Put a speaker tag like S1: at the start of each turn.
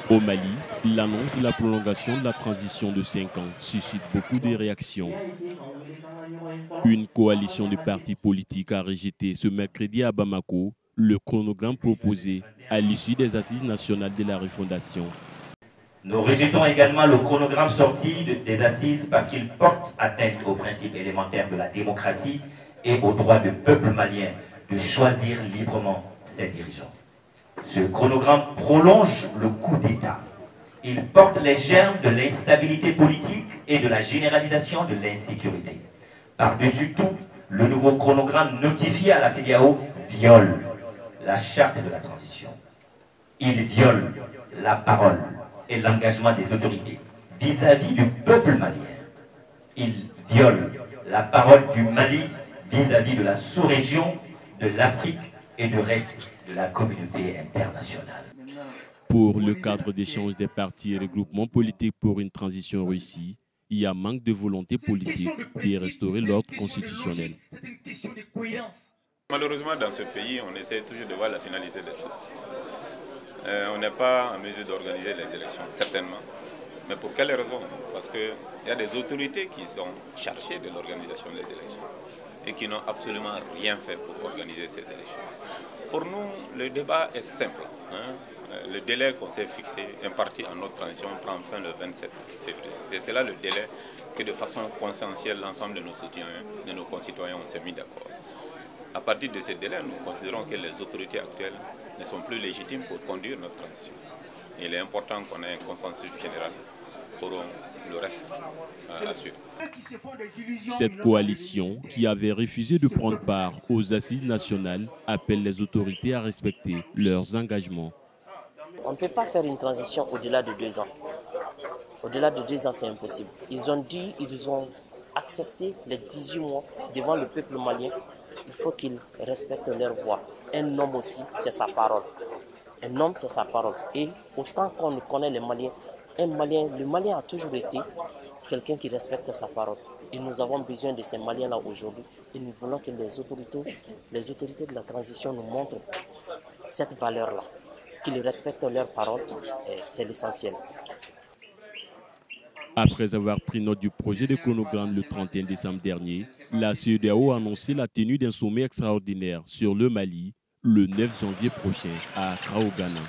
S1: Au Mali, l'annonce de la prolongation de la transition de 5 ans suscite beaucoup de réactions. Une coalition de partis politiques a rejeté ce mercredi à Bamako le chronogramme proposé à l'issue des assises nationales de la refondation.
S2: Nous rejetons également le chronogramme sorti des assises parce qu'il porte atteinte aux principes élémentaires de la démocratie et au droit du peuple malien de choisir librement ses dirigeants. Ce chronogramme prolonge le coup d'État. Il porte les germes de l'instabilité politique et de la généralisation de l'insécurité. Par-dessus tout, le nouveau chronogramme notifié à la CEDEAO viole la charte de la transition. Il viole la parole et l'engagement des autorités vis-à-vis du peuple malien. Il viole la parole du Mali vis-à-vis de la sous-région, de l'Afrique et du reste de la communauté internationale.
S1: Pour le cadre d'échange des partis et regroupements politiques pour une transition réussie, il y a manque de volonté politique de restaurer l'ordre constitutionnel.
S3: Malheureusement, dans ce pays, on essaie toujours de voir la finalité des choses. On n'est pas en mesure d'organiser les élections, certainement. Mais pour quelles raisons? Parce qu'il y a des autorités qui sont chargées de l'organisation des élections et qui n'ont absolument rien fait pour organiser ces élections. Pour nous, le débat est simple. Le délai qu'on s'est fixé, un parti en notre transition, prend fin le 27 février. Et c'est là le délai que de façon consensuelle, l'ensemble de nos soutiens, de nos concitoyens, on s'est mis d'accord. À partir de ce délai, nous considérons que les autorités actuelles ne sont plus légitimes pour conduire notre transition. Il est important qu'on ait un consensus général pour le reste à suivre.
S1: Cette coalition, qui avait refusé de prendre part aux assises nationales, appelle les autorités à respecter leurs engagements.
S4: On ne peut pas faire une transition au-delà de 2 ans. Au-delà de 2 ans, c'est impossible. Ils ont accepté les 18 mois devant le peuple malien. Il faut qu'ils respectent leur voix. Un homme aussi, c'est sa parole. Un homme, c'est sa parole. Et autant qu'on connaît les Maliens, le Malien a toujours été quelqu'un qui respecte sa parole. Et nous avons besoin de ces Maliens-là aujourd'hui. Et nous voulons que les autorités de la transition nous montrent cette valeur-là. Qu'ils respectent leur parole, c'est l'essentiel.
S1: Après avoir pris note du projet de chronogramme le 31 décembre dernier, la CEDEAO a annoncé la tenue d'un sommet extraordinaire sur le Mali le 9 janvier prochain à Accra au Ghana.